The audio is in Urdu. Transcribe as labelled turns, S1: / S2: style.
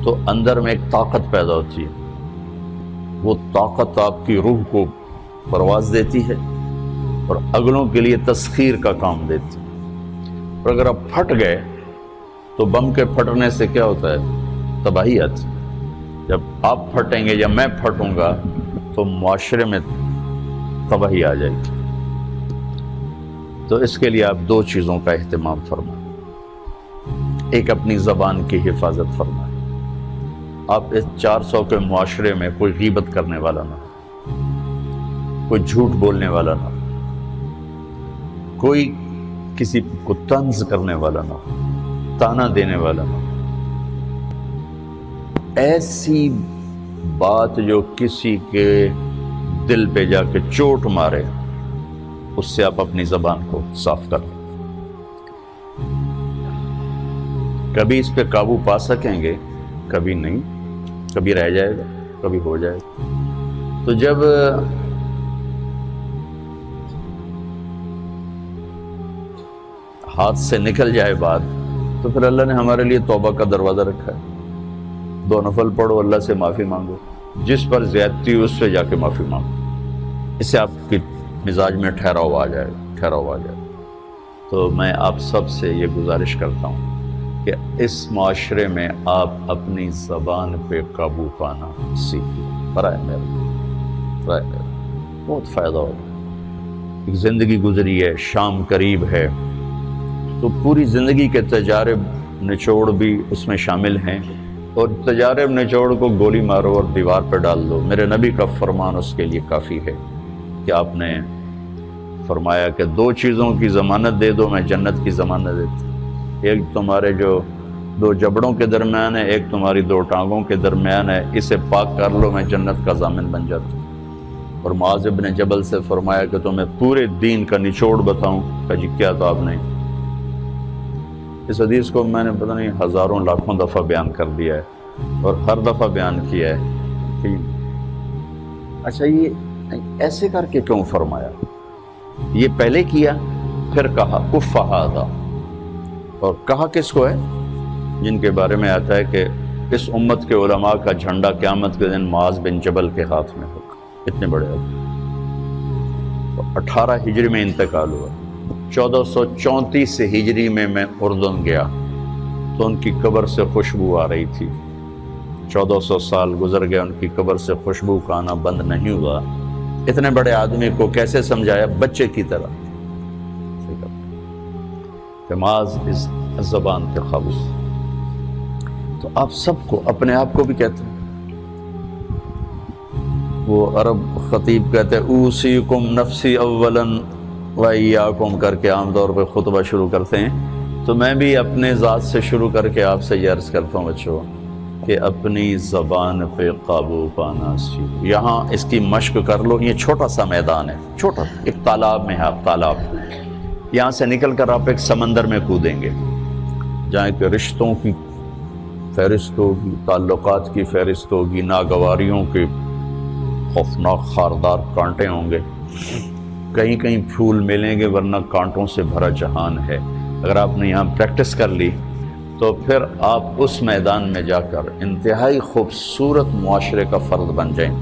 S1: تو اندر میں ایک طاقت پیدا ہوتی ہے، وہ طاقت آپ کی روح کو پرواز دیتی ہے اور اگلوں کے لیے تسخیر کا کام دیتی ہے۔ اور اگر آپ پھٹ گئے تو بم کے پھٹنے سے کیا ہوتا ہے؟ تباہی آتی ہے۔ جب آپ پھٹیں گے یا میں پھٹوں گا تو معاشرے میں تباہی آ جائے گی۔ تو اس کے لیے آپ دو چیزوں کا اہتمام فرمائیں۔ ایک، اپنی زبان کی حفاظت فرمائیں۔ آپ اس 400 کے معاشرے میں کوئی غیبت کرنے والا نہ ہو، کوئی جھوٹ بولنے والا نہ ہو، کوئی کسی کو طنز کرنے والا نہ ہو، تانا دینے والا نہ ہو۔ ایسی بات جو کسی کے دل پہ جا کے چوٹ مارے، اس سے آپ اپنی زبان کو صاف کر لیں۔ کبھی اس پہ قابو پا سکیں گے، کبھی نہیں، کبھی رہ جائے گا، کبھی ہو جائے گا۔ تو جب ہاتھ سے نکل جائے بات تو پھر اللہ نے ہمارے لیے توبہ کا دروازہ رکھا ہے۔ 2 نفل پڑھو، اللہ سے معافی مانگو، جس پر زیادتی ہو اس سے جا کے معافی مانگو، اس سے آپ کی مزاج میں ٹھہراؤ آ جائے گا۔ تو میں آپ سب سے یہ گزارش کرتا ہوں کہ اس معاشرے میں آپ اپنی زبان پہ قابو پانا سیکھیں۔ برائے میرا بہت فائدہ ہوگا۔ ایک زندگی گزری ہے، شام قریب ہے، تو پوری زندگی کے تجارب نچوڑ بھی اس میں شامل ہیں، اور تجارب نچوڑ کو گولی مارو اور دیوار پہ ڈال دو۔ میرے نبی کا فرمان اس کے لیے کافی ہے کہ آپ نے فرمایا کہ 2 چیزوں کی ضمانت دے دو، میں جنت کی ضمانت دیتا ہوں۔ ایک تمہارے جو 2 جبڑوں کے درمیان ہے، ایک تمہاری 2 ٹانگوں کے درمیان ہے، اسے پاک کر لو، میں جنت کا ضامن بن جاتا ہوں۔ اور معاذ بن جبل سے فرمایا کہ تمہیں پورے دین کا نچوڑ بتاؤں؟ کہ جی کیا؟ تو آپ نے اس حدیث کو میں نے پتہ نہیں ہزاروں لاکھوں دفعہ بیان کر دیا ہے، اور ہر دفعہ بیان کیا ہے کہ اچھا یہ ایسے کر کے کیوں فرمایا؟ یہ پہلے کیا، پھر کہا کف ھذا، اور کہا کس کو ہے؟ جن کے بارے میں آتا ہے کہ اس امت کے علماء کا جھنڈا قیامت کے دن معاذ بن جبل کے ہاتھ میں ہوگا۔ اتنے بڑے تو 18 ہجری میں انتقال ہوا۔ 1434 ہجری میں اردن گیا تو ان کی قبر سے خوشبو آ رہی تھی۔ 1400 سال گزر گیا، ان کی قبر سے خوشبو کا آنا بند نہیں ہوا۔ اتنے بڑے آدمی کو کیسے سمجھایا؟ بچے کی طرح کہ معاذ اس زبان کے قابو۔ تو آپ سب کو، اپنے آپ کو بھی کہتے ہیں، وہ عرب خطیب کہتے ہیں اوصیکم نفسی اولا وایاکم کر کے عام طور پہ خطبہ شروع کرتے ہیں، تو میں بھی اپنے ذات سے شروع کر کے آپ سے یہ عرض کرتا ہوں بچوں کہ اپنی زبان پہ قابو پانا سیکھو۔ یہاں اس کی مشق کر لو۔ یہ چھوٹا سا میدان ہے، چھوٹا، ایک تالاب میں ہے، آپ تالاب، یہاں سے نکل کر آپ ایک سمندر میں کودیں گے جہاں کہ رشتوں کی فہرست ہوگی، تعلقات کی فہرست ہوگی، ناگواریوں کے خوفناک خاردار کانٹے ہوں گے، کہیں کہیں پھول ملیں گے ورنہ کانٹوں سے بھرا جہان ہے۔ اگر آپ نے یہاں پریکٹس کر لی تو پھر آپ اس میدان میں جا کر انتہائی خوبصورت معاشرے کا فرد بن جائیں۔